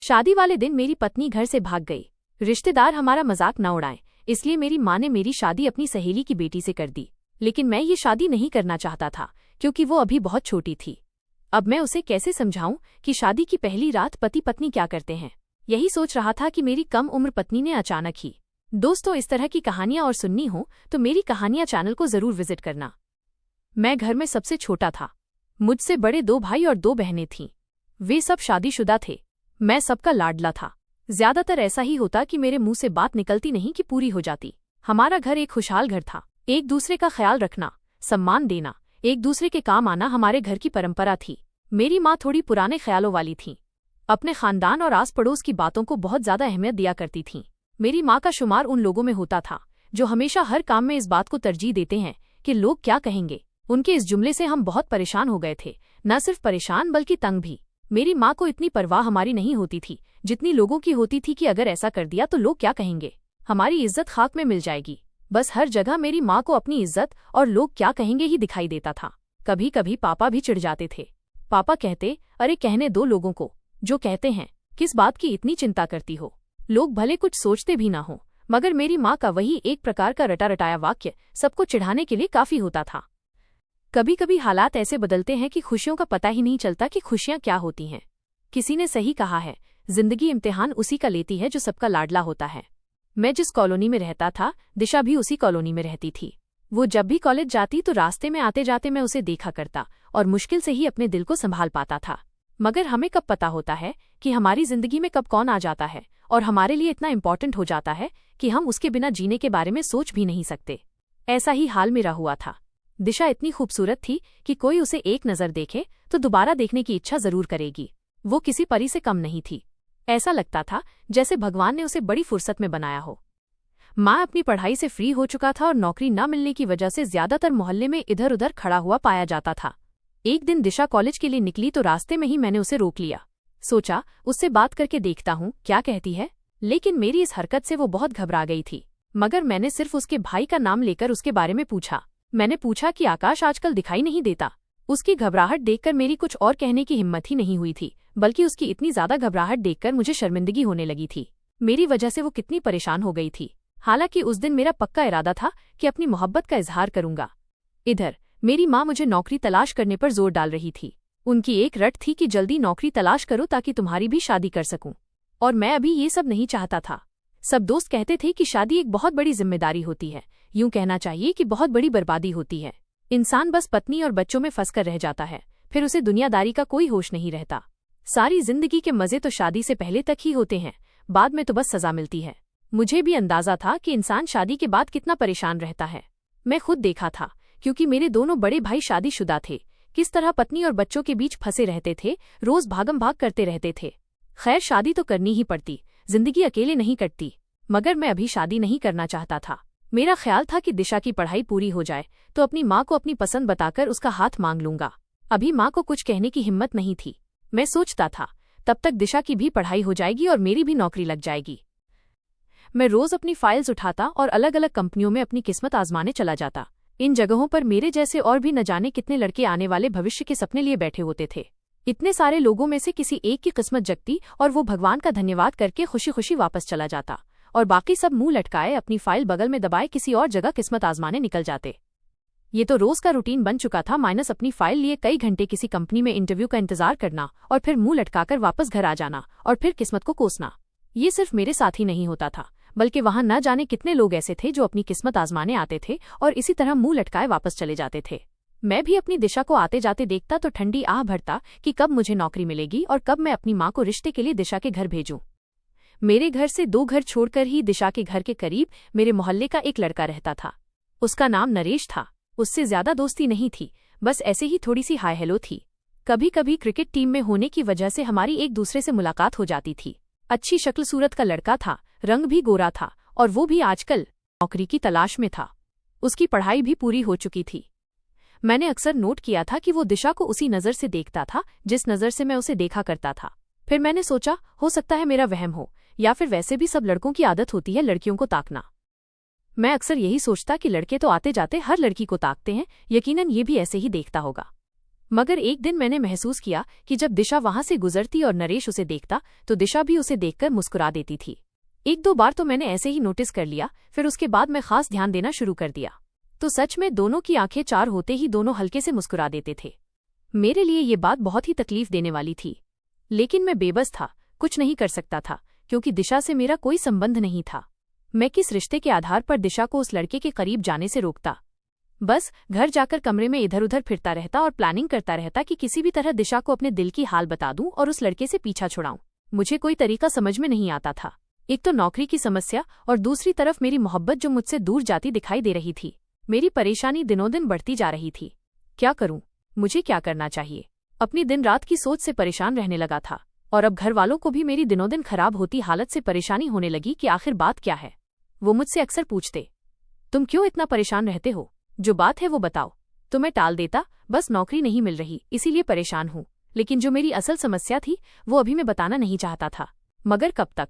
शादी वाले दिन मेरी पत्नी घर से भाग गई। रिश्तेदार हमारा मजाक न उड़ाएं, इसलिए मेरी माँ ने मेरी शादी अपनी सहेली की बेटी से कर दी। लेकिन मैं ये शादी नहीं करना चाहता था क्योंकि वो अभी बहुत छोटी थी। अब मैं उसे कैसे समझाऊं कि शादी की पहली रात पति पत्नी क्या करते हैं। यही सोच रहा था कि मेरी कम उम्र पत्नी ने अचानक ही। दोस्तों, इस तरह की कहानियां और सुननी हो तो मेरी कहानियां चैनल को जरूर विजिट करना। मैं घर में सबसे छोटा था। मुझसे बड़े 2 भाई और 2 बहनें थीं। वे सब शादीशुदा थे। मैं सबका लाडला था। ज्यादातर ऐसा ही होता कि मेरे मुंह से बात निकलती नहीं कि पूरी हो जाती। हमारा घर एक खुशहाल घर था। एक दूसरे का ख्याल रखना, सम्मान देना, एक दूसरे के काम आना हमारे घर की परंपरा थी। मेरी माँ थोड़ी पुराने ख्यालों वाली थीं। अपने खानदान और आस पड़ोस की बातों को बहुत ज्यादा अहमियत दिया करती थीं। मेरी माँ का शुमार उन लोगों में होता था जो हमेशा हर काम में इस बात को तरजीह देते हैं कि लोग क्या कहेंगे। उनके इस जुमले से हम बहुत परेशान हो गए थे। न सिर्फ परेशान बल्कि तंग भी। मेरी माँ को इतनी परवाह हमारी नहीं होती थी जितनी लोगों की होती थी कि अगर ऐसा कर दिया तो लोग क्या कहेंगे, हमारी इज्जत खाक में मिल जाएगी। बस हर जगह मेरी माँ को अपनी इज्जत और लोग क्या कहेंगे ही दिखाई देता था। कभी कभी पापा भी चिढ़ जाते थे। पापा कहते, अरे कहने दो लोगों को, जो कहते हैं, किस बात की इतनी चिंता करती हो। लोग भले कुछ सोचते भी ना हो, मगर मेरी माँ का वही एक प्रकार का रटा रटाया वाक्य सबको चिढ़ाने के लिए काफी होता था। कभी कभी हालात ऐसे बदलते हैं कि खुशियों का पता ही नहीं चलता कि खुशियां क्या होती हैं। किसी ने सही कहा है, जिंदगी इम्तिहान उसी का लेती है जो सबका लाडला होता है। मैं जिस कॉलोनी में रहता था, दिशा भी उसी कॉलोनी में रहती थी। वो जब भी कॉलेज जाती तो रास्ते में आते जाते मैं उसे देखा करता और मुश्किल से ही अपने दिल को संभाल पाता था। मगर हमें कब पता होता है कि हमारी जिंदगी में कब कौन आ जाता है और हमारे लिए इतना इम्पोर्टेंट हो जाता है कि हम उसके बिना जीने के बारे में सोच भी नहीं सकते। ऐसा ही हाल मेरा हुआ था। दिशा इतनी खूबसूरत थी कि कोई उसे एक नज़र देखे तो दोबारा देखने की इच्छा जरूर करेगी। वो किसी परी से कम नहीं थी। ऐसा लगता था जैसे भगवान ने उसे बड़ी फुर्सत में बनाया हो। माँ अपनी पढ़ाई से फ्री हो चुका था और नौकरी न मिलने की वजह से ज्यादातर मोहल्ले में इधर उधर खड़ा हुआ पाया जाता था। एक दिन दिशा कॉलेज के लिए निकली तो रास्ते में ही मैंने उसे रोक लिया। सोचा उससे बात करके देखता हूँ क्या कहती है। लेकिन मेरी इस हरकत से वो बहुत घबरा गई थी। मगर मैंने सिर्फ उसके भाई का नाम लेकर उसके बारे में पूछा। मैंने पूछा कि आकाश आजकल दिखाई नहीं देता। उसकी घबराहट देखकर मेरी कुछ और कहने की हिम्मत ही नहीं हुई थी, बल्कि उसकी इतनी ज्यादा घबराहट देखकर मुझे शर्मिंदगी होने लगी थी। मेरी वजह से वो कितनी परेशान हो गई थी। हालांकि उस दिन मेरा पक्का इरादा था कि अपनी मोहब्बत का इजहार करूंगा। इधर मेरी माँ मुझे नौकरी तलाश करने पर जोर डाल रही थी। उनकी एक रट थी कि जल्दी नौकरी तलाश करो ताकि तुम्हारी भी शादी कर सकूं। और मैं अभी ये सब नहीं चाहता था। सब दोस्त कहते थे कि शादी एक बहुत बड़ी जिम्मेदारी होती है, यूं कहना चाहिए कि बहुत बड़ी बर्बादी होती है। इंसान बस पत्नी और बच्चों में फंसकर रह जाता है, फिर उसे दुनियादारी का कोई होश नहीं रहता। सारी जिंदगी के मजे तो शादी से पहले तक ही होते हैं, बाद में तो बस सजा मिलती है। मुझे भी अंदाजा था कि इंसान शादी के बाद कितना परेशान रहता है। मैं खुद देखा था, क्योंकि मेरे दोनों बड़े भाई शादीशुदा थे। किस तरह पत्नी और बच्चों के बीच फंसे रहते थे, रोज भागम भाग करते रहते थे। खैर, शादी तो करनी ही पड़ती, जिंदगी अकेले नहीं कटती। मगर मैं अभी शादी नहीं करना चाहता था। मेरा ख्याल था कि दिशा की पढ़ाई पूरी हो जाए तो अपनी माँ को अपनी पसंद बताकर उसका हाथ मांग लूंगा। अभी माँ को कुछ कहने की हिम्मत नहीं थी। मैं सोचता था तब तक दिशा की भी पढ़ाई हो जाएगी और मेरी भी नौकरी लग जाएगी। मैं रोज अपनी फाइल्स उठाता और अलग अलग कंपनियों में अपनी किस्मत आजमाने चला जाता। इन जगहों पर मेरे जैसे और भी न जाने कितने लड़के आने वाले भविष्य के सपने लिए बैठे होते थे। इतने सारे लोगों में से किसी एक की किस्मत जगती और वो भगवान का धन्यवाद करके खुशी खुशी वापस चला जाता, और बाकी सब मुंह लटकाए अपनी फाइल बगल में दबाए किसी और जगह किस्मत आजमाने निकल जाते। ये तो रोज का रूटीन बन चुका था, माइनस अपनी फाइल लिए कई घंटे किसी कंपनी में इंटरव्यू का इंतजार करना और फिर मुंह लटकाकर वापस घर आ जाना और फिर किस्मत को कोसना। ये सिर्फ मेरे साथ ही नहीं होता था, बल्कि वहां न जाने कितने लोग ऐसे थे जो अपनी किस्मत आजमाने आते थे और इसी तरह मुंह लटकाए वापस चले जाते थे। मैं भी अपनी दिशा को आते जाते देखता तो ठंडी आह भरता कि कब मुझे नौकरी मिलेगी और कब मैं अपनी माँ को रिश्ते के लिए दिशा के घर भेजूं। मेरे घर से 2 घर छोड़कर ही दिशा के घर के करीब मेरे मोहल्ले का एक लड़का रहता था। उसका नाम नरेश था। उससे ज्यादा दोस्ती नहीं थी, बस ऐसे ही थोड़ी सी हाय हेलो थी। कभी कभी क्रिकेट टीम में होने की वजह से हमारी एक दूसरे से मुलाकात हो जाती थी। अच्छी शक्ल सूरत का लड़का था, रंग भी गोरा था और वो भी आजकल नौकरी की तलाश में था। उसकी पढ़ाई भी पूरी हो चुकी थी। मैंने अक्सर नोट किया था कि वो दिशा को उसी नज़र से देखता था जिस नज़र से मैं उसे देखा करता था। फिर मैंने सोचा हो सकता है मेरा वहम हो, या फिर वैसे भी सब लड़कों की आदत होती है लड़कियों को ताकना। मैं अक्सर यही सोचता कि लड़के तो आते जाते हर लड़की को ताकते हैं, यकीनन ये भी ऐसे ही देखता होगा। मगर एक दिन मैंने महसूस किया कि जब दिशा वहां से गुजरती और नरेश उसे देखता तो दिशा भी उसे देखकर मुस्कुरा देती थी। एक दो बार तो मैंने ऐसे ही नोटिस कर लिया, फिर उसके बाद मैं खास ध्यान देना शुरू कर दिया तो सच में दोनों की आंखें चार होते ही दोनों हल्के से मुस्कुरा देते थे। मेरे लिए ये बात बहुत ही तकलीफ देने वाली थी, लेकिन मैं बेबस था, कुछ नहीं कर सकता था क्योंकि दिशा से मेरा कोई संबंध नहीं था। मैं किस रिश्ते के आधार पर दिशा को उस लड़के के करीब जाने से रोकता? बस घर जाकर कमरे में इधर उधर फिरता रहता और प्लानिंग करता रहता कि किसी भी तरह दिशा को अपने दिल की हाल बता दूं और उस लड़के से पीछा छुड़ाऊं। मुझे कोई तरीका समझ में नहीं आता था। एक तो नौकरी की समस्या और दूसरी तरफ मेरी मोहब्बत जो मुझसे दूर जाती दिखाई दे रही थी। मेरी परेशानी दिनों दिन बढ़ती जा रही थी। क्या करूं? मुझे क्या करना चाहिए? अपनी दिन रात की सोच से परेशान रहने लगा था और अब घर वालों को भी मेरी दिनों दिन खराब होती हालत से परेशानी होने लगी कि आखिर बात क्या है। वो मुझसे अक्सर पूछते, तुम क्यों इतना परेशान रहते हो? जो बात है वो बताओ। तो मैं टाल देता, बस नौकरी नहीं मिल रही इसीलिए परेशान हूं। लेकिन जो मेरी असल समस्या थी वो अभी मैं बताना नहीं चाहता था। मगर कब तक?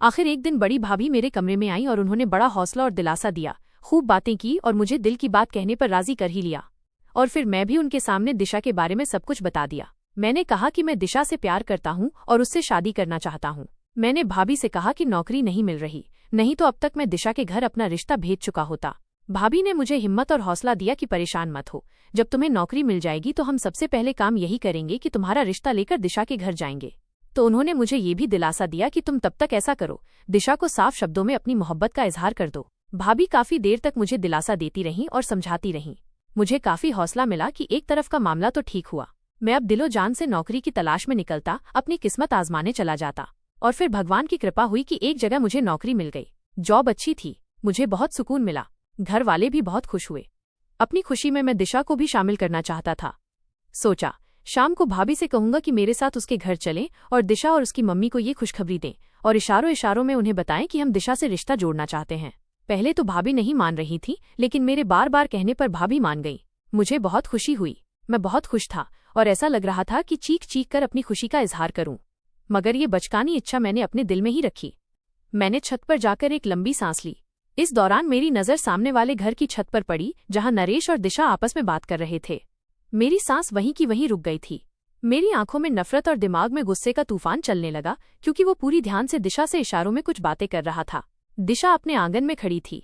आखिर एक दिन बड़ी भाभी मेरे कमरे में आई और उन्होंने बड़ा हौसला और दिलासा दिया, खूब बातें की और मुझे दिल की बात कहने पर राजी कर ही लिया। और फिर मैं भी उनके सामने दिशा के बारे में सब कुछ बता दिया। मैंने कहा कि मैं दिशा से प्यार करता हूं और उससे शादी करना चाहता हूं। मैंने भाभी से कहा कि नौकरी नहीं मिल रही, नहीं तो अब तक मैं दिशा के घर अपना रिश्ता भेज चुका होता। भाभी ने मुझे हिम्मत और हौसला दिया कि परेशान मत हो, जब तुम्हें नौकरी मिल जाएगी तो हम सबसे पहले काम यही करेंगे कि तुम्हारा रिश्ता लेकर दिशा के घर जाएंगे। तो उन्होंने मुझे ये भी दिलासा दिया कि तुम तब तक ऐसा करो, दिशा को साफ शब्दों में अपनी मोहब्बत का इजहार कर दो। भाभी काफी देर तक मुझे दिलासा देती रहीं और समझाती रहीं। मुझे काफी हौसला मिला कि एक तरफ का मामला तो ठीक हुआ। मैं अब दिलो जान से नौकरी की तलाश में निकलता, अपनी किस्मत आजमाने चला जाता। और फिर भगवान की कृपा हुई कि एक जगह मुझे नौकरी मिल गई। जॉब अच्छी थी, मुझे बहुत सुकून मिला। घर वाले भी बहुत खुश हुए। अपनी खुशी में मैं दिशा को भी शामिल करना चाहता था। सोचा शाम को भाभी से कहूंगा कि मेरे साथ उसके घर चलें और दिशा और उसकी मम्मी को ये खुशखबरी दें और इशारों इशारों में उन्हें बताएं कि हम दिशा से रिश्ता जोड़ना चाहते हैं। पहले तो भाभी नहीं मान रही थी, लेकिन मेरे बार बार कहने पर भाभी मान गई। मुझे बहुत खुशी हुई, मैं बहुत खुश था और ऐसा लग रहा था कि चीख चीख कर अपनी खुशी का इजहार करूं। मगर ये बचकानी इच्छा मैंने अपने दिल में ही रखी। मैंने छत पर जाकर एक लंबी सांस ली। इस दौरान मेरी नजर सामने वाले घर की छत पर पड़ी जहां नरेश और दिशा आपस में बात कर रहे थे। मेरी सांस वहीं की वहीं रुक गई थी। मेरी आंखों में नफरत और दिमाग में गुस्से का तूफान चलने लगा क्योंकि वो पूरी ध्यान से दिशा से इशारों में कुछ बातें कर रहा था। दिशा अपने आंगन में खड़ी थी।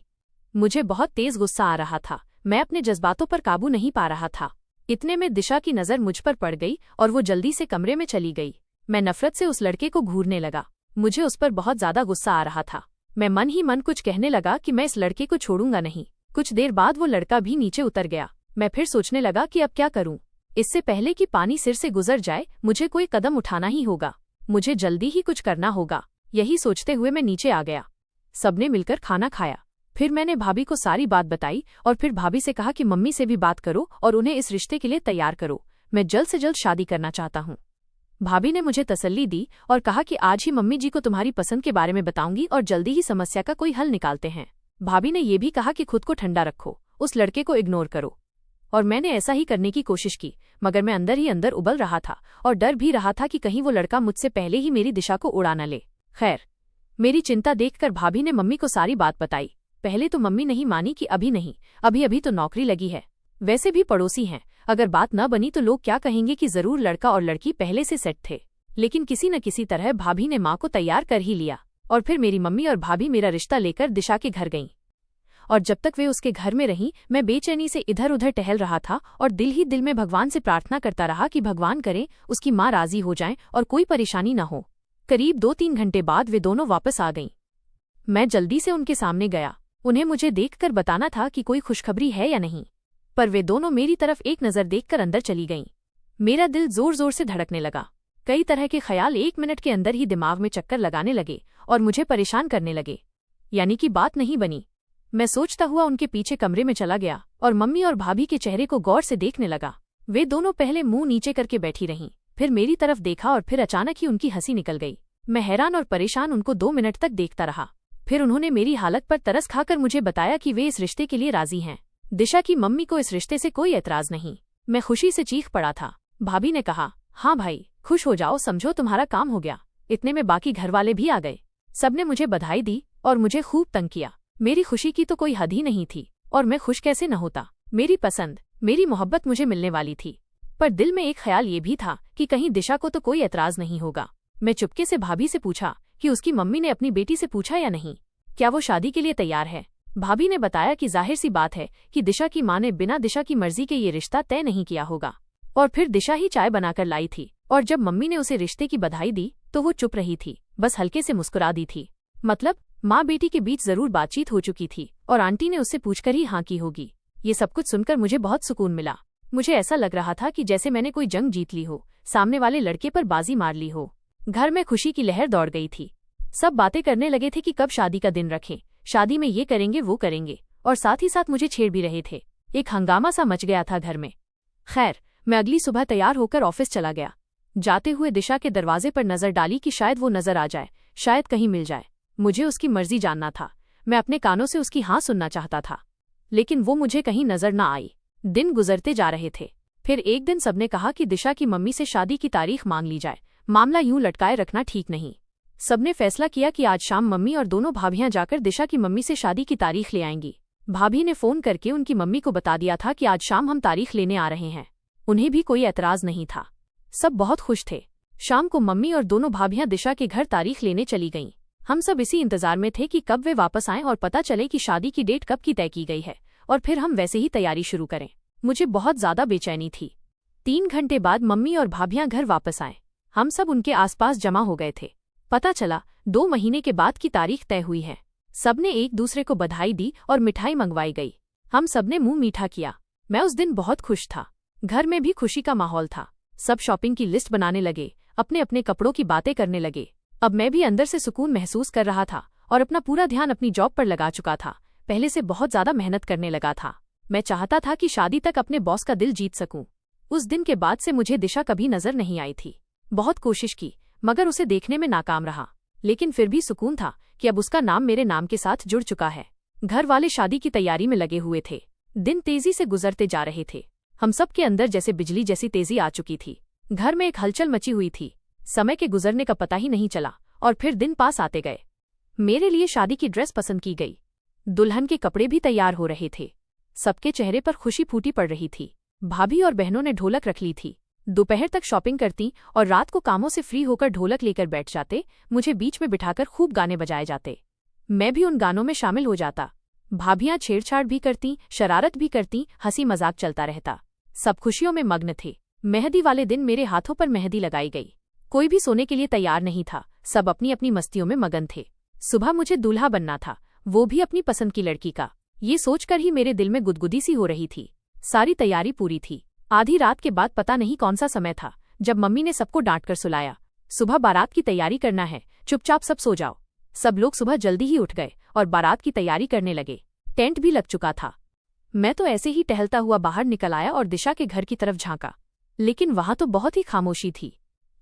मुझे बहुत तेज गुस्सा आ रहा था। मैं अपने जज्बातों पर काबू नहीं पा रहा था। इतने में दिशा की नजर मुझ पर पड़ गई और वो जल्दी से कमरे में चली गई। मैं नफरत से उस लड़के को घूरने लगा। मुझे उस पर बहुत ज्यादा गुस्सा आ रहा था। मैं मन ही मन कुछ कहने लगा कि मैं इस लड़के को छोड़ूंगा नहीं। कुछ देर बाद वो लड़का भी नीचे उतर गया। मैं फिर सोचने लगा कि अब क्या करूं। इससे पहले कि पानी सिर से गुजर जाए मुझे कोई कदम उठाना ही होगा। मुझे जल्दी ही कुछ करना होगा। यही सोचते हुए मैं नीचे आ गया। सबने मिलकर खाना खाया। फिर मैंने भाभी को सारी बात बताई और फिर भाभी से कहा कि मम्मी से भी बात करो और उन्हें इस रिश्ते के लिए तैयार करो। मैं जल्द से जल्द शादी करना चाहता हूँ। भाभी ने मुझे तसल्ली दी और कहा कि आज ही मम्मी जी को तुम्हारी पसंद के बारे में बताऊंगी और जल्दी ही समस्या का कोई हल निकालते हैं। भाभी ने यह भी कहा कि खुद को ठंडा रखो, उस लड़के को इग्नोर करो। और मैंने ऐसा ही करने की कोशिश की, मगर मैं अंदर ही अंदर उबल रहा था और डर भी रहा था कि कहीं वो लड़का मुझसे पहले ही मेरी दिशा को उड़ा न ले। खैर, मेरी चिंता देखकर भाभी ने मम्मी को सारी बात बताई। पहले तो मम्मी नहीं मानी कि अभी नहीं, अभी तो नौकरी लगी है, वैसे भी पड़ोसी हैं, अगर बात न बनी तो लोग क्या कहेंगे कि जरूर लड़का और लड़की पहले से सेट थे। लेकिन किसी न किसी तरह भाभी ने माँ को तैयार कर ही लिया और फिर मेरी मम्मी और भाभी मेरा रिश्ता लेकर दिशा के घर गईं। और जब तक वे उसके घर में रहीं, मैं बेचैनी से इधर उधर टहल रहा था और दिल ही दिल में भगवान से प्रार्थना करता रहा कि भगवान करे उसकी माँ राजी हो जाए और कोई परेशानी न हो। करीब 2-3 घंटे बाद वे दोनों वापस आ गईं। मैं जल्दी से उनके सामने गया। उन्हें मुझे देखकर बताना था कि कोई खुशखबरी है या नहीं, पर वे दोनों मेरी तरफ एक नज़र देखकर अंदर चली गईं। मेरा दिल जोर जोर से धड़कने लगा। कई तरह के ख्याल 1 मिनट के अंदर ही दिमाग में चक्कर लगाने लगे और मुझे परेशान करने लगे। यानी कि बात नहीं बनी। मैं सोचता हुआ उनके पीछे कमरे में चला गया और मम्मी और भाभी के चेहरे को गौर से देखने लगा। वे दोनों पहले मुंह नीचे करके बैठी रहीं, फिर मेरी तरफ देखा और फिर अचानक ही उनकी हंसी निकल गई। मैं हैरान और परेशान उनको 2 मिनट तक देखता रहा। फिर उन्होंने मेरी हालत पर तरस खाकर मुझे बताया कि वे इस रिश्ते के लिए राजी हैं। दिशा की मम्मी को इस रिश्ते से कोई एतराज नहीं। मैं खुशी से चीख पड़ा था। भाभी ने कहा, हाँ भाई, खुश हो जाओ, समझो तुम्हारा काम हो गया। इतने में बाकी घर वाले भी आ गए। सबने मुझे बधाई दी और मुझे खूब तंग किया। मेरी खुशी की तो कोई हद ही नहीं थी और मैं खुश कैसे न होता। मेरी पसंद, मेरी मोहब्बत मुझे मिलने वाली थी। पर दिल में एक ख्याल ये भी था कि कहीं दिशा को तो कोई एतराज नहीं होगा। मैं चुपके से भाभी से पूछा कि उसकी मम्मी ने अपनी बेटी से पूछा या नहीं, क्या वो शादी के लिए तैयार है। भाभी ने बताया कि जाहिर सी बात है कि दिशा की माँ ने बिना दिशा की मर्जी के ये रिश्ता तय नहीं किया होगा। और फिर दिशा ही चाय बनाकर लाई थी, और जब मम्मी ने उसे रिश्ते की बधाई दी तो वो चुप रही थी, बस हल्के से मुस्कुरा दी थी। मतलब माँ बेटी के बीच जरूर बातचीत हो चुकी थी और आंटी ने उससे पूछकर ही हाँ की होगी। ये सब कुछ सुनकर मुझे बहुत सुकून मिला। मुझे ऐसा लग रहा था कि जैसे मैंने कोई जंग जीत ली हो, सामने वाले लड़के पर बाजी मार ली हो। घर में खुशी की लहर दौड़ गई थी। सब बातें करने लगे थे कि कब शादी का दिन रखें, शादी में ये करेंगे वो करेंगे, और साथ ही साथ मुझे छेड़ भी रहे थे। एक हंगामा सा मच गया था घर में। खैर, मैं अगली सुबह तैयार होकर ऑफिस चला गया। जाते हुए दिशा के दरवाजे पर नजर डाली कि शायद वो नजर आ जाए, शायद कहीं मिल जाए। मुझे उसकी मर्जी जानना था। मैं अपने कानों से उसकी हाँ सुनना चाहता था, लेकिन वो मुझे कहीं नजर न आई। दिन गुजरते जा रहे थे। फिर एक दिन सबने कहा कि दिशा की मम्मी से शादी की तारीख मांग ली जाए। मामला यूं लटकाए रखना ठीक नहीं। सबने फैसला किया कि आज शाम मम्मी और दोनों भाभियां जाकर दिशा की मम्मी से शादी की तारीख ले आएंगी। भाभी ने फोन करके उनकी मम्मी को बता दिया था कि आज शाम हम तारीख लेने आ रहे हैं। उन्हें भी कोई एतराज नहीं था। सब बहुत खुश थे। शाम को मम्मी और दोनों भाभियां दिशा के घर तारीख लेने चली गईं। हम सब इसी इंतजार में थे कि कब वे वापस आएं और पता चले कि शादी की डेट कब की तय की गई है, और फिर हम वैसे ही तैयारी शुरू करें। मुझे बहुत ज्यादा बेचैनी थी। 3 घंटे बाद मम्मी और भाभियां घर वापस आए। हम सब उनके आसपास जमा हो गए थे। पता चला 2 महीने के बाद की तारीख तय हुई है। सबने एक दूसरे को बधाई दी और मिठाई मंगवाई गई। हम सबने मुंह मीठा किया। मैं उस दिन बहुत खुश था। घर में भी खुशी का माहौल था। सब शॉपिंग की लिस्ट बनाने लगे, अपने अपने कपड़ों की बातें करने लगे। अब मैं भी अंदर से सुकून महसूस कर रहा था और अपना पूरा ध्यान अपनी जॉब पर लगा चुका था। पहले से बहुत ज्यादा मेहनत करने लगा था। मैं चाहता था कि शादी तक अपने बॉस का दिल जीत सकूं। उस दिन के बाद से मुझे दिशा कभी नजर नहीं आई थी। बहुत कोशिश की, मगर उसे देखने में नाकाम रहा। लेकिन फिर भी सुकून था कि अब उसका नाम मेरे नाम के साथ जुड़ चुका है। घर वाले शादी की तैयारी में लगे हुए थे। दिन तेजी से गुजरते जा रहे थे। हम सब के अंदर जैसे बिजली जैसी तेजी आ चुकी थी। घर में एक हलचल मची हुई थी। समय के गुजरने का पता ही नहीं चला और फिर दिन पास आते गए। मेरे लिए शादी की ड्रेस पसंद की गई। दुल्हन के कपड़े भी तैयार हो रहे थे। सबके चेहरे पर खुशी फूटी पड़ रही थी। भाभी और बहनों ने ढोलक रख ली थी। दोपहर तक शॉपिंग करती और रात को कामों से फ्री होकर ढोलक लेकर बैठ जाते। मुझे बीच में बिठाकर खूब गाने बजाए जाते। मैं भी उन गानों में शामिल हो जाता। भाभियां छेड़छाड़ भी करती, शरारत भी करती, हंसी मजाक चलता रहता। सब खुशियों में मग्न थे। मेहंदी वाले दिन मेरे हाथों पर मेहंदी लगाई गई। कोई भी सोने के लिए तैयार नहीं था। सब अपनी अपनी मस्तियों में मगन थे। सुबह मुझे दूल्हा बनना था, वो भी अपनी पसंद की लड़की का। ये सोचकर ही मेरे दिल में गुदगुदी सी हो रही थी। सारी तैयारी पूरी थी। आधी रात के बाद पता नहीं कौन सा समय था जब मम्मी ने सबको डांट कर सुलाया। सुबह बारात की तैयारी करना है, चुपचाप सब सो जाओ। सब लोग सुबह जल्दी ही उठ गए और बारात की तैयारी करने लगे। टेंट भी लग चुका था। मैं तो ऐसे ही टहलता हुआ बाहर निकल आया और दिशा के घर की तरफ झांका, लेकिन वहां तो बहुत ही खामोशी थी।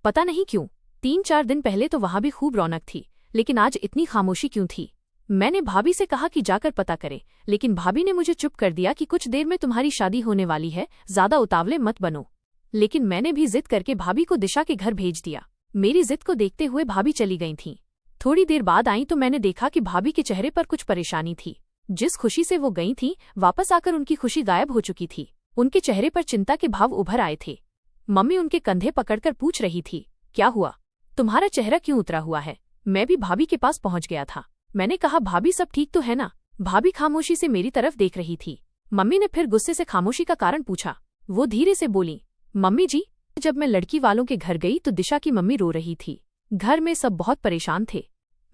पता नहीं क्यों, 3-4 दिन पहले तो वहां भी खूब रौनक थी, लेकिन आज इतनी खामोशी क्यों थी। मैंने भाभी से कहा कि जाकर पता करे, लेकिन भाभी ने मुझे चुप कर दिया कि कुछ देर में तुम्हारी शादी होने वाली है, ज्यादा उतावले मत बनो। लेकिन मैंने भी जिद करके भाभी को दिशा के घर भेज दिया। मेरी जिद को देखते हुए भाभी चली गई थीं। थोड़ी देर बाद आई तो मैंने देखा कि भाभी के चेहरे पर कुछ परेशानी थी। जिस खुशी से वो गई थी, वापस आकर उनकी खुशी गायब हो चुकी थी। उनके चेहरे पर चिंता के भाव उभर आए थे। मम्मी उनके कंधे पकड़कर पूछ रही थी, क्या हुआ, तुम्हारा चेहरा क्यों उतरा हुआ है। मैं भी भाभी के पास पहुंच गया था। मैंने कहा, भाभी सब ठीक तो है ना। भाभी खामोशी से मेरी तरफ देख रही थी। मम्मी ने फिर गुस्से से खामोशी का कारण पूछा। वो धीरे से बोली, मम्मी जी, जब मैं लड़की वालों के घर गई तो दिशा की मम्मी रो रही थी। घर में सब बहुत परेशान थे।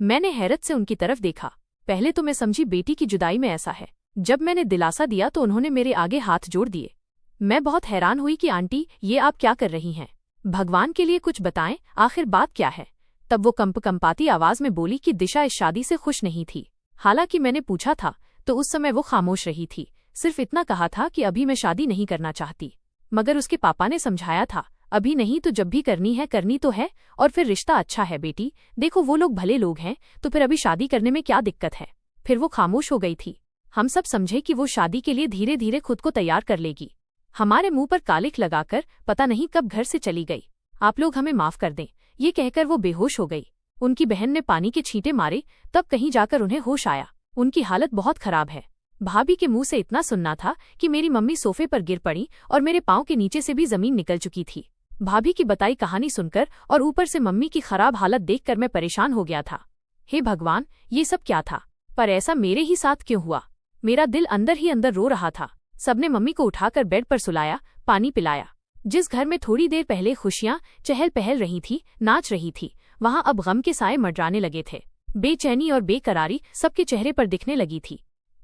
मैंने हैरत से उनकी तरफ देखा। पहले तो मैं समझी बेटी की जुदाई में ऐसा है। जब मैंने दिलासा दिया तो उन्होंने मेरे आगे हाथ जोड़ दिए। मैं बहुत हैरान हुई कि आंटी, ये आप क्या कर रही हैं? भगवान के लिए कुछ बताएं, आखिर बात क्या है? तब वो कंपकंपाती आवाज में बोली कि दिशा इस शादी से खुश नहीं थी। हालांकि मैंने पूछा था तो उस समय वो खामोश रही थी। सिर्फ इतना कहा था कि अभी मैं शादी नहीं करना चाहती। मगर उसके पापा ने समझाया था, अभी नहीं तो जब भी करनी है करनी तो है, और फिर रिश्ता अच्छा है बेटी, देखो वो लोग भले लोग हैं, तो फिर अभी शादी करने में क्या दिक्कत है। फिर वो खामोश हो गई थी। हम सब समझे कि वो शादी के लिए धीरे धीरे खुद को तैयार कर लेगी। हमारे मुंह पर कालिख लगाकर पता नहीं कब घर से चली गई। आप लोग हमें माफ कर दें, ये कहकर वो बेहोश हो गई। उनकी बहन ने पानी के छींटे मारे, तब कहीं जाकर उन्हें होश आया। उनकी हालत बहुत खराब है। भाभी के मुंह से इतना सुनना था कि मेरी मम्मी सोफे पर गिर पड़ी और मेरे पाँव के नीचे से भी जमीन निकल चुकी थी। भाभी की बताई कहानी सुनकर और ऊपर से मम्मी की खराब हालत देखकर मैं परेशान हो गया था। हे भगवान, ये सब क्या था? पर ऐसा मेरे ही साथ क्यों हुआ? मेरा दिल अंदर ही अंदर रो रहा था। सबने मम्मी को उठाकर बेड पर सुलाया, पानी पिलाया। जिस घर में थोड़ी देर पहले खुशियां चहल पहल रही थी, नाच रही थी, वहां अब गम के साए मंडराने लगे थे। बेचैनी और बेकरारी सबके चेहरे पर दिखने लगी थी।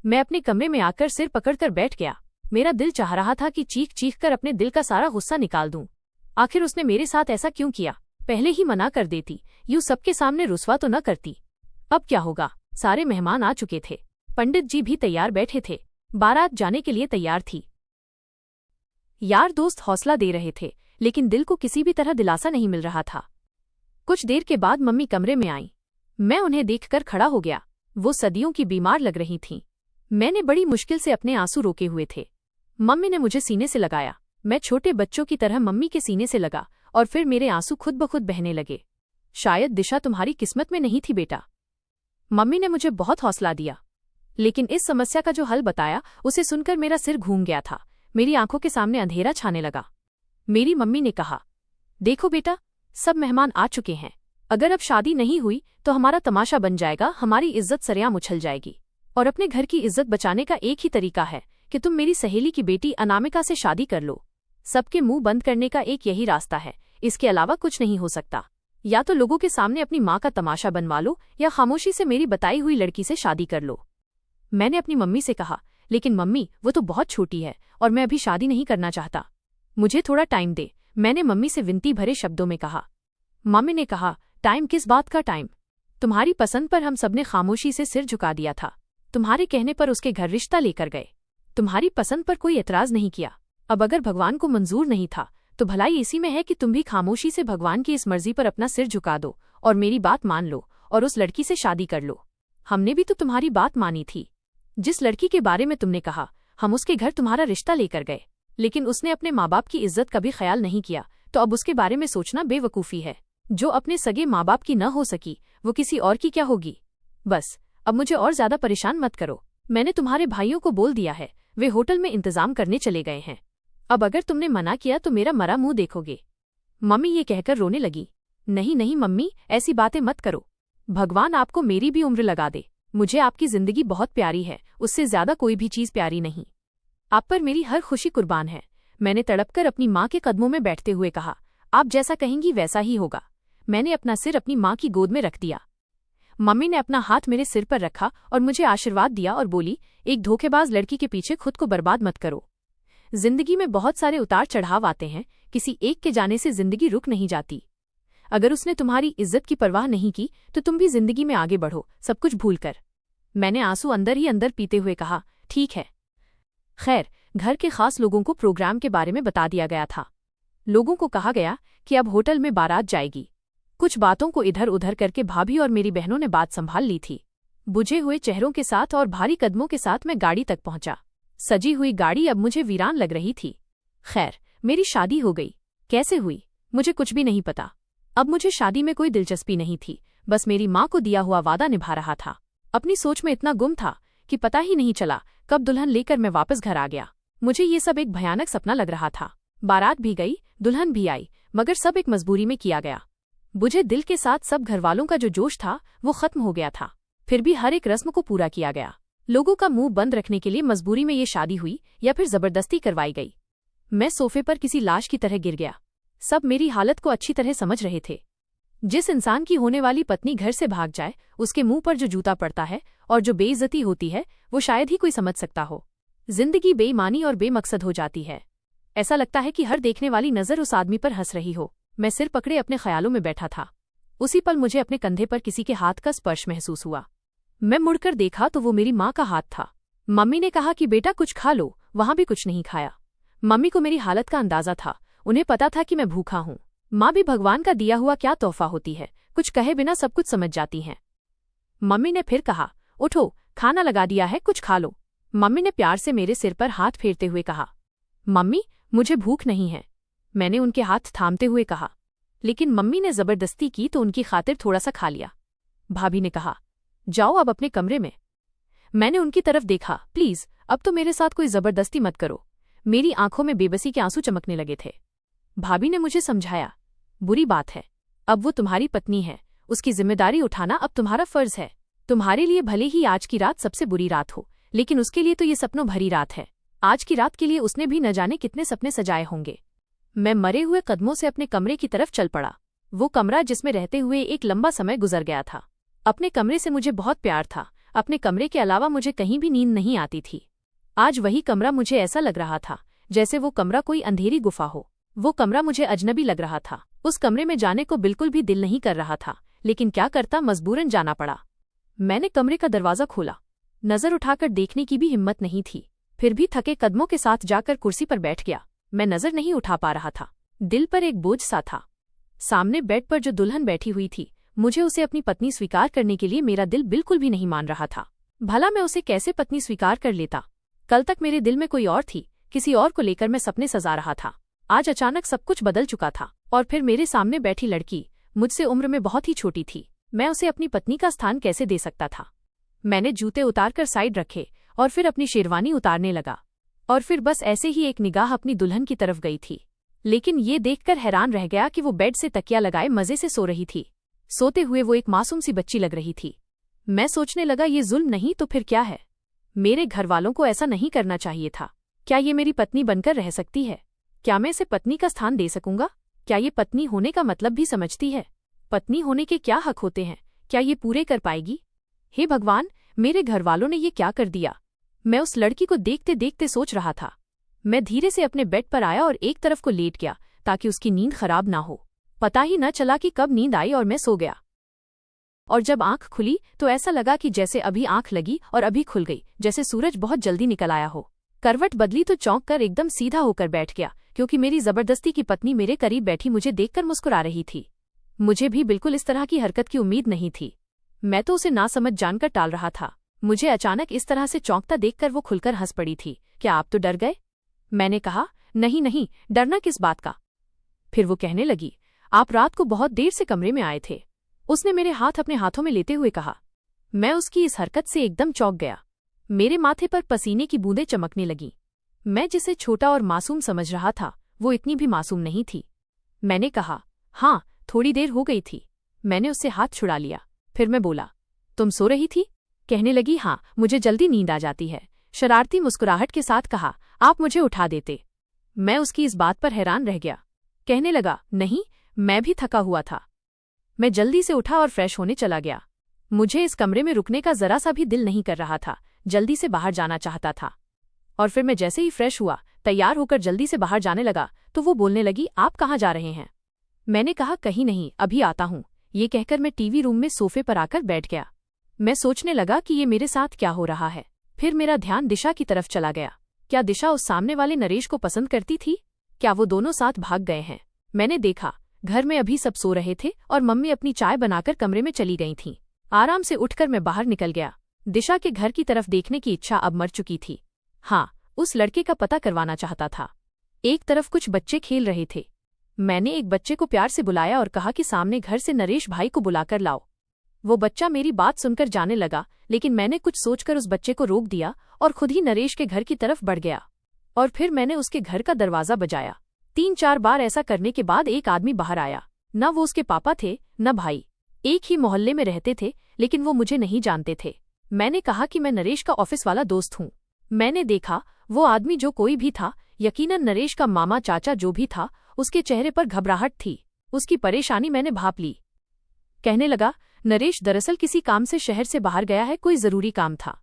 मैं अपने कमरे में आकर सिर पकड़कर बैठ गया। मेरा दिल चाह रहा था कि चीख चीख कर अपने दिल का सारा गुस्सा निकाल दूं। आखिर उसने मेरे साथ ऐसा क्यों किया? पहले ही मना कर देती, यूं सबके सामने रुस्वा तो न करती। अब क्या होगा? सारे मेहमान आ चुके थे। पंडित जी भी तैयार बैठे थे। बारात जाने के लिए तैयार थी। यार दोस्त हौसला दे रहे थे, लेकिन दिल को किसी भी तरह दिलासा नहीं मिल रहा था। कुछ देर के बाद मम्मी कमरे में आई। मैं उन्हें देखकर खड़ा हो गया। वो सदियों की बीमार लग रही थीं। मैंने बड़ी मुश्किल से अपने आंसू रोके हुए थे। मम्मी ने मुझे सीने से लगाया। मैं छोटे बच्चों की तरह मम्मी के सीने से लगा और फिर मेरे आंसू खुद ब खुद बहने लगे। शायद दिशा तुम्हारी किस्मत में नहीं थी बेटा। मम्मी ने मुझे बहुत हौसला दिया, लेकिन इस समस्या का जो हल बताया उसे सुनकर मेरा सिर घूम गया था। मेरी आंखों के सामने अंधेरा छाने लगा। मेरी मम्मी ने कहा, देखो बेटा, सब मेहमान आ चुके हैं। अगर अब शादी नहीं हुई तो हमारा तमाशा बन जाएगा, हमारी इज्जत सरेआम उछल जाएगी। और अपने घर की इज्जत बचाने का एक ही तरीका है कि तुम मेरी सहेली की बेटी अनामिका से शादी कर लो। सबके मुंह बंद करने का एक यही रास्ता है, इसके अलावा कुछ नहीं हो सकता। या तो लोगों के सामने अपनी माँ का तमाशा बनवा लो या खामोशी से मेरी बताई हुई लड़की से शादी कर लो। मैंने अपनी मम्मी से कहा, लेकिन मम्मी, वो तो बहुत छोटी है और मैं अभी शादी नहीं करना चाहता। मुझे थोड़ा टाइम दे, मैंने मम्मी से विनती भरे शब्दों में कहा। मम्मी ने कहा, टाइम किस बात का टाइम? तुम्हारी पसंद पर हम सबने खामोशी से सिर झुका दिया था। तुम्हारे कहने पर उसके घर रिश्ता लेकर गए। तुम्हारी पसंद पर कोई एतराज नहीं किया। अब अगर भगवान को मंजूर नहीं था तो भलाई इसी में है कि तुम भी खामोशी से भगवान की इस मर्जी पर अपना सिर झुका दो और मेरी बात मान लो और उस लड़की से शादी कर लो। हमने भी तो तुम्हारी बात मानी थी। जिस लड़की के बारे में तुमने कहा, हम उसके घर तुम्हारा रिश्ता लेकर गए, लेकिन उसने अपने माँ बाप की इज्जत का भी ख्याल नहीं किया, तो अब उसके बारे में सोचना बेवकूफ़ी है। जो अपने सगे माँ बाप की न हो सकी वो किसी और की क्या होगी? बस अब मुझे और ज्यादा परेशान मत करो। मैंने तुम्हारे भाइयों को बोल दिया है, वे होटल में इंतजाम करने चले गए हैं। अब अगर तुमने मना किया तो मेरा मरा मुंह देखोगे। मम्मी ये कहकर रोने लगी। नहीं नहीं मम्मी, ऐसी बातें मत करो। भगवान आपको मेरी भी उम्र लगा दे। मुझे आपकी जिंदगी बहुत प्यारी है, उससे ज्यादा कोई भी चीज प्यारी नहीं। आप पर मेरी हर खुशी कुर्बान है। मैंने तड़पकर अपनी माँ के कदमों में बैठते हुए कहा, आप जैसा कहेंगी वैसा ही होगा। मैंने अपना सिर अपनी माँ की गोद में रख दिया। मम्मी ने अपना हाथ मेरे सिर पर रखा और मुझे आशीर्वाद दिया और बोली, एक धोखेबाज लड़की के पीछे खुद को बर्बाद मत करो। जिंदगी में बहुत सारे उतार चढ़ाव आते हैं, किसी एक के जाने से जिंदगी रुक नहीं जाती। अगर उसने तुम्हारी इज्जत की परवाह नहीं की तो तुम भी जिंदगी में आगे बढ़ो, सब कुछ भूलकर। मैंने आंसू अंदर ही अंदर पीते हुए कहा, ठीक है। खैर, घर के खास लोगों को प्रोग्राम के बारे में बता दिया गया था। लोगों को कहा गया कि अब होटल में बारात जाएगी। कुछ बातों को इधर उधर करके भाभी और मेरी बहनों ने बात संभाल ली थी। बुझे हुए चेहरों के साथ और भारी कदमों के साथ मैं गाड़ी तक पहुंचा। सजी हुई गाड़ी अब मुझे वीरान लग रही थी। खैर, मेरी शादी हो गई। कैसे हुई मुझे कुछ भी नहीं पता। अब मुझे शादी में कोई दिलचस्पी नहीं थी, बस मेरी माँ को दिया हुआ वादा निभा रहा था। अपनी सोच में इतना गुम था कि पता ही नहीं चला कब दुल्हन लेकर मैं वापस घर आ गया। मुझे ये सब एक भयानक सपना लग रहा था। बारात भी गई, दुल्हन भी आई, मगर सब एक मजबूरी में किया गया। बुझे दिल के साथ सब घरवालों का जो जोश था वो खत्म हो गया था। फिर भी हर एक रस्म को पूरा किया गया। लोगों का मुंह बंद रखने के लिए मजबूरी में ये शादी हुई या फिर जबरदस्ती करवाई गई। मैं सोफे पर किसी लाश की तरह गिर गया। सब मेरी हालत को अच्छी तरह समझ रहे थे। जिस इंसान की होने वाली पत्नी घर से भाग जाए, उसके मुंह पर जो जूता पड़ता है और जो बेइज्जती होती है वो शायद ही कोई समझ सकता हो। जिंदगी बेईमानी और बेमकसद हो जाती है। ऐसा लगता है कि हर देखने वाली नजर उस आदमी पर हंस रही हो। मैं सिर पकड़े अपने ख्यालों में बैठा था। उसी पल मुझे अपने कंधे पर किसी के हाथ का स्पर्श महसूस हुआ। मैं मुड़कर देखा तो वो मेरी माँ का हाथ था। मम्मी ने कहा कि बेटा कुछ खा लो, वहां भी कुछ नहीं खाया। मम्मी को मेरी हालत का अंदाजा था, उन्हें पता था कि मैं भूखा हूँ। माँ भी भगवान का दिया हुआ क्या तोहफा होती है, कुछ कहे बिना सब कुछ समझ जाती हैं। मम्मी ने फिर कहा, उठो, खाना लगा दिया है, कुछ खा लो। मम्मी ने प्यार से मेरे सिर पर हाथ फेरते हुए कहा, मम्मी मुझे भूख नहीं है। मैंने उनके हाथ थामते हुए कहा, लेकिन मम्मी ने जबरदस्ती की तो उनकी खातिर थोड़ा सा खा लिया। भाभी ने कहा, जाओ अब अपने कमरे में। मैंने उनकी तरफ देखा। प्लीज अब तो मेरे साथ कोई जबरदस्ती मत करो। मेरी आंखों में बेबसी के आंसू चमकने लगे थे। भाभी ने मुझे समझाया, बुरी बात है, अब वो तुम्हारी पत्नी है, उसकी जिम्मेदारी उठाना अब तुम्हारा फर्ज है। तुम्हारे लिए भले ही आज की रात सबसे बुरी रात हो, लेकिन उसके लिए तो ये सपनों भरी रात है। आज की रात के लिए उसने भी न जाने कितने सपने सजाए होंगे। मैं मरे हुए कदमों से अपने कमरे की तरफ चल पड़ा। वो कमरा जिसमें रहते हुए एक लंबा समय गुजर गया था। अपने कमरे से मुझे बहुत प्यार था। अपने कमरे के अलावा मुझे कहीं भी नींद नहीं आती थी। आज वही कमरा मुझे ऐसा लग रहा था जैसे वो कमरा कोई अंधेरी गुफा हो। वो कमरा मुझे अजनबी लग रहा था। उस कमरे में जाने को बिल्कुल भी दिल नहीं कर रहा था, लेकिन क्या करता, मजबूरन जाना पड़ा। मैंने कमरे का दरवाजा खोला। नजर उठाकर देखने की भी हिम्मत नहीं थी, फिर भी थके कदमों के साथ जाकर कुर्सी पर बैठ गया। मैं नजर नहीं उठा पा रहा था। दिल पर एक बोझ सा था। सामने बेड पर जो दुल्हन बैठी हुई थी, मुझे उसे अपनी पत्नी स्वीकार करने के लिए मेरा दिल बिल्कुल भी नहीं मान रहा था। भला मैं उसे कैसे पत्नी स्वीकार कर लेता? कल तक मेरे दिल में कोई और थी, किसी और को लेकर मैं सपने सजा रहा था। आज अचानक सब कुछ बदल चुका था। और फिर मेरे सामने बैठी लड़की मुझसे उम्र में बहुत ही छोटी थी। मैं उसे अपनी पत्नी का स्थान कैसे दे सकता था? मैंने जूते उतारकर साइड रखे और फिर अपनी शेरवानी उतारने लगा। और फिर बस ऐसे ही एक निगाह अपनी दुल्हन की तरफ गई थी, लेकिन ये देखकर हैरान रह गया कि वो बेड से तकिया लगाए मजे से सो रही थी। सोते हुए वो एक मासूम सी बच्ची लग रही थी। मैं सोचने लगा, ये जुल्म नहीं तो फिर क्या है? मेरे घर वालों को ऐसा नहीं करना चाहिए था। क्या ये मेरी पत्नी बनकर रह सकती है? क्या मैं इसे पत्नी का स्थान दे सकूंगा? क्या ये पत्नी होने का मतलब भी समझती है? पत्नी होने के क्या हक होते हैं? क्या ये पूरे कर पाएगी? हे भगवान, मेरे घर वालों ने ये क्या कर दिया? मैं उस लड़की को देखते देखते सोच रहा था। मैं धीरे से अपने बेड पर आया और एक तरफ को लेट गया ताकि उसकी नींद खराब ना हो। पता ही न चला कि कब नींद आई और मैं सो गया। और जब आंख खुली तो ऐसा लगा कि जैसे अभी आंख लगी और अभी खुल गई, जैसे सूरज बहुत जल्दी निकल आया हो। करवट बदली तो चौंक कर एकदम सीधा होकर बैठ गया, क्योंकि मेरी जबरदस्ती की पत्नी मेरे करीब बैठी मुझे देखकर मुस्कुरा रही थी। मुझे भी बिल्कुल इस तरह की हरकत की उम्मीद नहीं थी। मैं तो उसे नासमझ जानकर टाल रहा था। मुझे अचानक इस तरह से चौंकता देखकर वो खुलकर हंस पड़ी थी। क्या आप तो डर गए? मैंने कहा, नहीं नहीं, डरना किस बात का? फिर वो कहने लगी, आप रात को बहुत देर से कमरे में आए थे। उसने मेरे हाथ अपने हाथों में लेते हुए कहा। मैं उसकी इस हरकत से एकदम चौंक गया। मेरे माथे पर पसीने की बूंदें चमकने लगीं। मैं जिसे छोटा और मासूम समझ रहा था, वो इतनी भी मासूम नहीं थी। मैंने कहा, हाँ, थोड़ी देर हो गई थी। मैंने उससे हाथ छुड़ा लिया। फिर मैं बोला, तुम सो रही थी? कहने लगी, हाँ, मुझे जल्दी नींद आ जाती है। शरारती मुस्कुराहट के साथ कहा, आप मुझे उठा देते। मैं उसकी इस बात पर हैरान रह गया। कहने लगा, नहीं, मैं भी थका हुआ था। मैं जल्दी से उठा और फ्रेश होने चला गया। मुझे इस कमरे में रुकने का जरा सा भी दिल नहीं कर रहा था। जल्दी से बाहर जाना चाहता था। और फिर मैं जैसे ही फ्रेश हुआ, तैयार होकर जल्दी से बाहर जाने लगा तो वो बोलने लगी, आप कहाँ जा रहे हैं? मैंने कहा, कहीं नहीं, अभी आता हूँ। ये कहकर मैं टीवी रूम में सोफे पर आकर बैठ गया। मैं सोचने लगा कि ये मेरे साथ क्या हो रहा है। फिर मेरा ध्यान दिशा की तरफ चला गया। क्या दिशा उस सामने वाले नरेश को पसंद करती थी? क्या वो दोनों साथ भाग गए हैं? मैंने देखा, घर में अभी सब सो रहे थे और मम्मी अपनी चाय बनाकर कमरे में चली गई थीं। आराम से उठकर मैं बाहर निकल गया। दिशा के घर की तरफ देखने की इच्छा अब मर चुकी थी। हाँ, उस लड़के का पता करवाना चाहता था। एक तरफ कुछ बच्चे खेल रहे थे। मैंने एक बच्चे को प्यार से बुलाया और कहा कि सामने घर से नरेश भाई को बुलाकर लाओ। वो बच्चा मेरी बात सुनकर जाने लगा, लेकिन मैंने कुछ सोचकर उस बच्चे को रोक दिया और खुद ही नरेश के घर की तरफ बढ़ गया। और फिर मैंने उसके घर का दरवाजा बजाया। 3-4 बार ऐसा करने के बाद एक आदमी बाहर आया। न वो उसके पापा थे न भाई। एक ही मोहल्ले में रहते थे, लेकिन वो मुझे नहीं जानते थे। मैंने कहा कि मैं नरेश का ऑफिस वाला दोस्त हूँ। मैंने देखा, वो आदमी जो कोई भी था, यकीनन नरेश का मामा चाचा जो भी था, उसके चेहरे पर घबराहट थी। उसकी परेशानी मैंने भांप ली। कहने लगा, नरेश दरअसल किसी काम से शहर से बाहर गया है, कोई जरूरी काम था।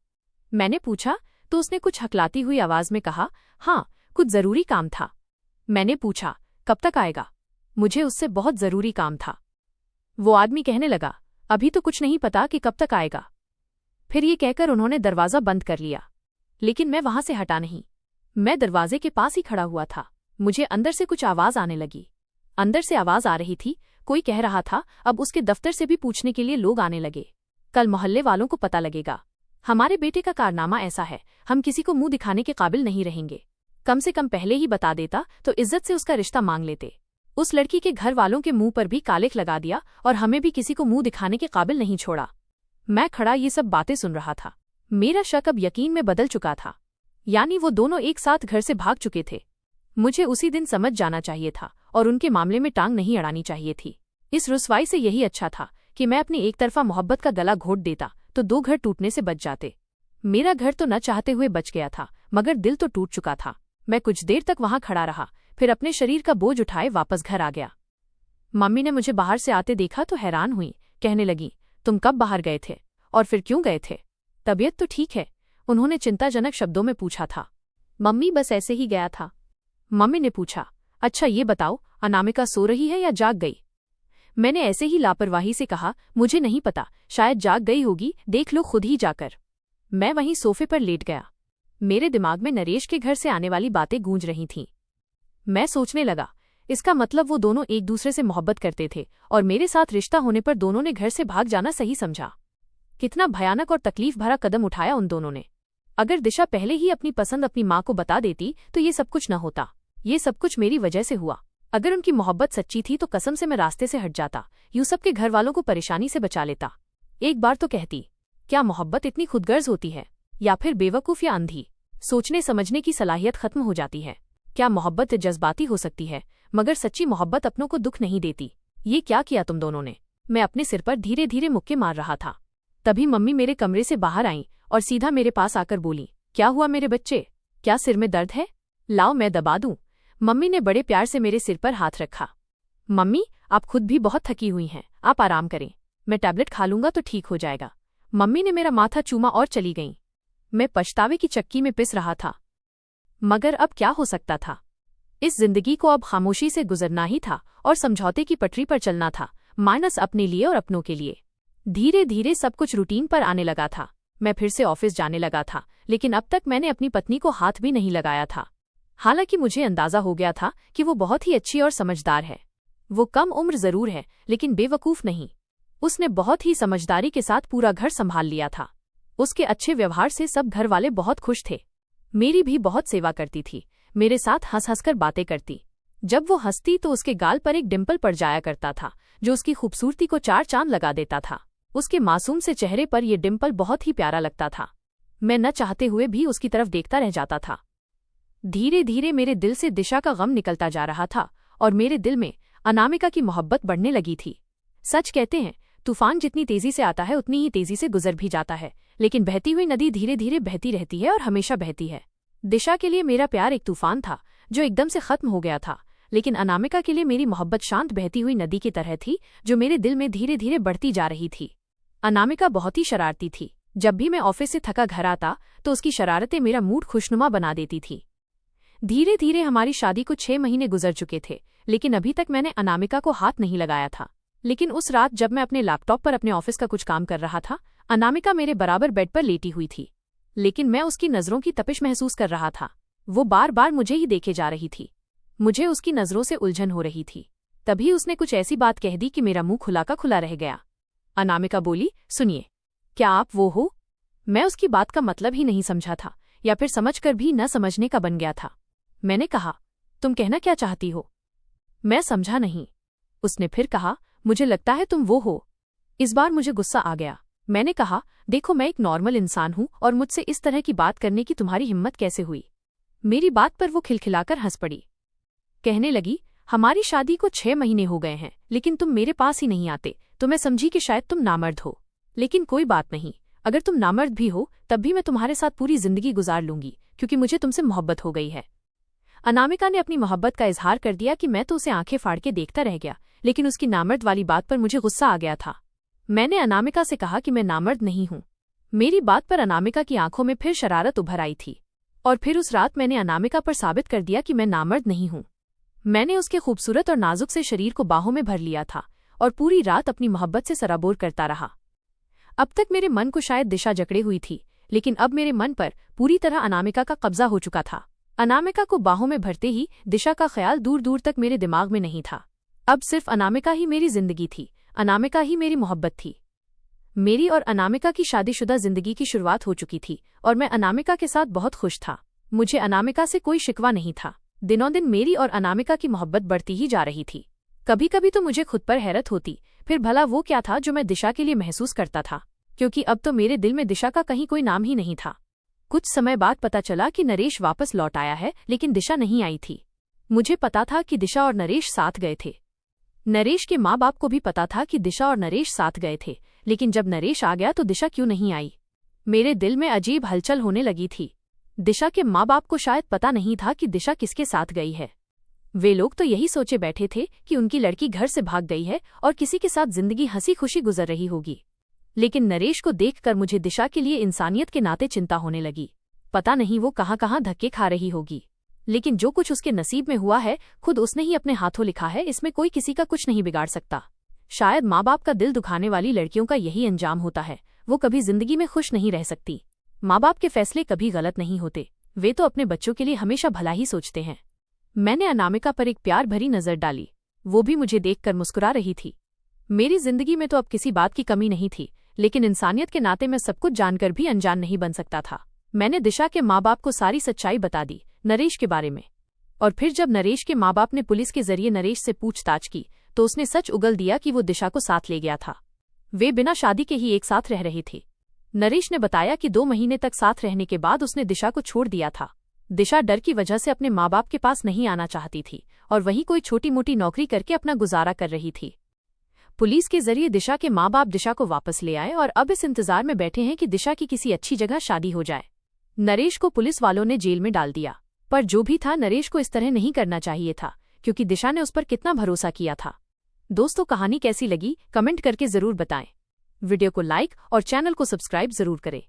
मैंने पूछा तो उसने कुछ हकलाती हुई आवाज में कहा, हाँ, कुछ जरूरी काम था। मैंने पूछा, कब तक आएगा? मुझे उससे बहुत जरूरी काम था। वो आदमी कहने लगा, अभी तो कुछ नहीं पता कि कब तक आएगा। फिर ये कहकर उन्होंने दरवाजा बंद कर लिया। लेकिन मैं वहां से हटा नहीं। मैं दरवाजे के पास ही खड़ा हुआ था। मुझे अंदर से कुछ आवाज आने लगी। अंदर से आवाज आ रही थी, कोई कह रहा था, अब उसके दफ्तर से भी पूछने के लिए लोग आने लगे। कल मोहल्ले वालों को पता लगेगा। हमारे बेटे का कारनामा ऐसा है, हम किसी को मुंह दिखाने के काबिल नहीं रहेंगे। कम से कम पहले ही बता देता तो इज्जत से उसका रिश्ता मांग लेते। उस लड़की के घर वालों के मुंह पर भी कालिख लगा दिया और हमें भी किसी को मुंह दिखाने के काबिल नहीं छोड़ा। मैं खड़ा ये सब बातें सुन रहा था। मेरा शक अब यकीन में बदल चुका था, यानी वो दोनों एक साथ घर से भाग चुके थे। मुझे उसी दिन समझ जाना चाहिए था और उनके मामले में टांग नहीं अड़ानी चाहिए थी। इस रुसवाई से यही अच्छा था कि मैं अपनी एक तरफा मोहब्बत का गला घोट देता तो 2 घर टूटने से बच जाते। मेरा घर तो न चाहते हुए बच गया था, मगर दिल तो टूट चुका था। मैं कुछ देर तक वहां खड़ा रहा, फिर अपने शरीर का बोझ उठाए वापस घर आ गया। मम्मी ने मुझे बाहर से आते देखा तो हैरान हुई, कहने लगी, तुम कब बाहर गए थे और फिर क्यों गए थे? तबीयत तो ठीक है? उन्होंने चिंताजनक शब्दों में पूछा था। मम्मी, बस ऐसे ही गया था। मम्मी ने पूछा, अच्छा ये बताओ, अनामिका सो रही है या जाग गई? मैंने ऐसे ही लापरवाही से कहा, मुझे नहीं पता, शायद जाग गई होगी, देख लो खुद ही जाकर। मैं वहीं सोफे पर लेट गया। मेरे दिमाग में नरेश के घर से आने वाली बातें गूंज रही थीं। मैं सोचने लगा, इसका मतलब वो दोनों एक दूसरे से मोहब्बत करते थे और मेरे साथ रिश्ता होने पर दोनों ने घर से भाग जाना सही समझा। कितना भयानक और तकलीफ भरा कदम उठाया उन दोनों ने। अगर दिशा पहले ही अपनी पसंद अपनी माँ को बता देती तो ये सब कुछ न होता। ये सब कुछ मेरी वजह से हुआ। अगर उनकी मोहब्बत सच्ची थी तो कसम से मैं रास्ते से हट जाता, यूसुफ के घर वालों को परेशानी से बचा लेता। एक बार तो कहती, क्या मोहब्बत इतनी खुदगर्ज होती है या फिर बेवकूफ या अंधी? सोचने समझने की सलाहियत खत्म हो जाती है। क्या मोहब्बत जज्बाती हो सकती है, मगर सच्ची मोहब्बत अपनों को दुख नहीं देती? ये क्या किया तुम दोनों ने? मैं अपने सिर पर धीरे धीरे मुक्के मार रहा था। तभी मम्मी मेरे कमरे से बाहर आईं और सीधा मेरे पास आकर बोली, क्या हुआ मेरे बच्चे, क्या सिर में दर्द है? लाओ मैं दबा दूं। मम्मी ने बड़े प्यार से मेरे सिर पर हाथ रखा। मम्मी, आप खुद भी बहुत थकी हुई हैं, आप आराम करें, मैं टैबलेट खा लूंगा तो ठीक हो जाएगा। मम्मी ने मेरा माथा चूमा और चली गईं। मैं पछतावे की चक्की में पिस रहा था, मगर अब क्या हो सकता था? इस जिंदगी को अब खामोशी से गुजरना ही था और समझौते की पटरी पर चलना था, माइनस अपने लिए और अपनों के लिए। धीरे धीरे सब कुछ रूटीन पर आने लगा था। मैं फिर से ऑफिस जाने लगा था, लेकिन अब तक मैंने अपनी पत्नी को हाथ भी नहीं लगाया था। हालांकि मुझे अंदाजा हो गया था कि वो बहुत ही अच्छी और समझदार है। वो कम उम्र जरूर है, लेकिन बेवकूफ नहीं। उसने बहुत ही समझदारी के साथ पूरा घर संभाल लिया था। उसके अच्छे व्यवहार से सब घर वाले बहुत खुश थे। मेरी भी बहुत सेवा करती थी, मेरे साथ हंस हंसकर बातें करती। जब वो हंसती तो उसके गाल पर एक डिम्पल पड़ जाया करता था, जो उसकी खूबसूरती को 4 चांद लगा देता था। उसके मासूम से चेहरे पर यह डिम्पल बहुत ही प्यारा लगता था। मैं न चाहते हुए भी उसकी तरफ देखता रह जाता था। धीरे धीरे मेरे दिल से दिशा का गम निकलता जा रहा था और मेरे दिल में अनामिका की मोहब्बत बढ़ने लगी थी। सच कहते हैं, तूफान जितनी तेजी से आता है उतनी ही तेजी से गुजर भी जाता है, लेकिन बहती हुई नदी धीरे धीरे बहती रहती है और हमेशा बहती है। दिशा के लिए मेरा प्यार एक तूफान था जो एकदम से खत्म हो गया था, लेकिन अनामिका के लिए मेरी मोहब्बत शांत बहती हुई नदी की तरह थी, जो मेरे दिल में धीरे धीरे बढ़ती जा रही थी। अनामिका बहुत ही शरारती थी। जब भी मैं ऑफिस से थका घर आता तो उसकी शरारतें मेरा मूड खुशनुमा बना देती थी। धीरे धीरे हमारी शादी को 6 महीने गुजर चुके थे, लेकिन अभी तक मैंने अनामिका को हाथ नहीं लगाया था। लेकिन उस रात जब मैं अपने लैपटॉप पर अपने ऑफिस का कुछ काम कर रहा था, अनामिका मेरे बराबर बेड पर लेटी हुई थी, लेकिन मैं उसकी नजरों की तपिश महसूस कर रहा था। वो बार बार मुझे ही देखे जा रही थी। मुझे उसकी नजरों से उलझन हो रही थी। तभी उसने कुछ ऐसी बात कह दी कि मेरा मुंह खुला का खुला रह गया। अनामिका बोली, सुनिए, क्या आप वो हो? मैं उसकी बात का मतलब ही नहीं समझा था, या फिर समझकर भी न समझने का बन गया था। मैंने कहा, तुम कहना क्या चाहती हो? मैं समझा नहीं। उसने फिर कहा, मुझे लगता है तुम वो हो। इस बार मुझे गुस्सा आ गया। मैंने कहा, देखो मैं एक नॉर्मल इंसान हूं और मुझसे इस तरह की बात करने की तुम्हारी हिम्मत कैसे हुई? मेरी बात पर वो खिलखिलाकर हंस पड़ी। कहने लगी, हमारी शादी को 6 महीने हो गए हैं, लेकिन तुम मेरे पास ही नहीं आते, तो मैं समझी कि शायद तुम नामर्द हो। लेकिन कोई बात नहीं, अगर तुम नामर्द भी हो तब भी मैं तुम्हारे साथ पूरी जिंदगी गुजार लूंगी, क्योंकि मुझे तुमसे मोहब्बत हो गई है। अनामिका ने अपनी मोहब्बत का इजहार कर दिया कि मैं तो उसे आंखें फाड़ के देखता रह गया, लेकिन उसकी नामर्द वाली बात पर मुझे गुस्सा आ गया था। मैंने अनामिका से कहा कि मैं नामर्द नहीं हूं। मेरी बात पर अनामिका की आंखों में फिर शरारत उभर आई थी, और फिर उस रात मैंने अनामिका पर साबित कर दिया कि मैं नामर्द नहीं हूं। मैंने उसके खूबसूरत और नाजुक से शरीर को बाहों में भर लिया था और पूरी रात अपनी मोहब्बत से सराबोर करता रहा। अब तक मेरे मन को शायद दिशा जकड़े हुई थी, लेकिन अब मेरे मन पर पूरी तरह अनामिका का कब्जा हो चुका था। अनामिका को बाहों में भरते ही दिशा का ख्याल दूर दूर तक मेरे दिमाग में नहीं था। अब सिर्फ अनामिका ही मेरी जिंदगी थी, अनामिका ही मेरी मोहब्बत थी। मेरी और अनामिका की शादीशुदा जिंदगी की शुरुआत हो चुकी थी और मैं अनामिका के साथ बहुत खुश था। मुझे अनामिका से कोई शिकवा नहीं था। दिनों दिन मेरी और अनामिका की मोहब्बत बढ़ती ही जा रही थी। कभी कभी तो मुझे खुद पर हैरत होती, फिर भला वो क्या था जो मैं दिशा के लिए महसूस करता था, क्योंकि अब तो मेरे दिल में दिशा का कहीं कोई नाम ही नहीं था। कुछ समय बाद पता चला कि नरेश वापस लौट आया है, लेकिन दिशा नहीं आई थी। मुझे पता था कि दिशा और नरेश साथ गए थे। नरेश के माँ बाप को भी पता था कि दिशा और नरेश साथ गए थे, लेकिन जब नरेश आ गया तो दिशा क्यों नहीं आई? मेरे दिल में अजीब हलचल होने लगी थी। दिशा के माँ बाप को शायद पता नहीं था कि दिशा किसके साथ गई है। वे लोग तो यही सोचे बैठे थे कि उनकी लड़की घर से भाग गई है और किसी के साथ जिंदगी हंसी खुशी गुजर रही होगी। लेकिन नरेश को देखकर मुझे दिशा के लिए इंसानियत के नाते चिंता होने लगी। पता नहीं वो कहाँ कहाँ धक्के खा रही होगी, लेकिन जो कुछ उसके नसीब में हुआ है खुद उसने ही अपने हाथों लिखा है। इसमें कोई किसी का कुछ नहीं बिगाड़ सकता। शायद माँ बाप का दिल दुखाने वाली लड़कियों का यही अंजाम होता है। वो कभी जिंदगी में खुश नहीं रह सकती। माँ बाप के फैसले कभी गलत नहीं होते। वे तो अपने बच्चों के लिए हमेशा भला ही सोचते हैं। मैंने अनामिका पर एक प्यार भरी नजर डाली। वो भी मुझे देखकर मुस्कुरा रही थी। मेरी जिंदगी में तो अब किसी बात की कमी नहीं थी, लेकिन इंसानियत के नाते मैं सब कुछ जानकर भी अनजान नहीं बन सकता था। मैंने दिशा के माँ बाप को सारी सच्चाई बता दी नरेश के बारे में। और फिर जब नरेश के माँ बाप ने पुलिस के जरिए नरेश से पूछताछ की तो उसने सच उगल दिया कि वो दिशा को साथ ले गया था। वे बिना शादी के ही एक साथ रह रहे थे। नरेश ने बताया कि 2 महीने तक साथ रहने के बाद उसने दिशा को छोड़ दिया था। दिशा डर की वजह से अपने माँ बाप के पास नहीं आना चाहती थी और वहीं कोई छोटी मोटी नौकरी करके अपना गुजारा कर रही थी। पुलिस के जरिए दिशा के माँ बाप दिशा को वापस ले आए और अब इस इंतजार में बैठे हैं कि दिशा की किसी अच्छी जगह शादी हो जाए। नरेश को पुलिस वालों ने जेल में डाल दिया, पर जो भी था नरेश को इस तरह नहीं करना चाहिए था, क्योंकि दिशा ने उस पर कितना भरोसा किया था। दोस्तों, कहानी कैसी लगी कमेंट करके जरूर बताएं। वीडियो को लाइक और चैनल को सब्सक्राइब जरूर करें।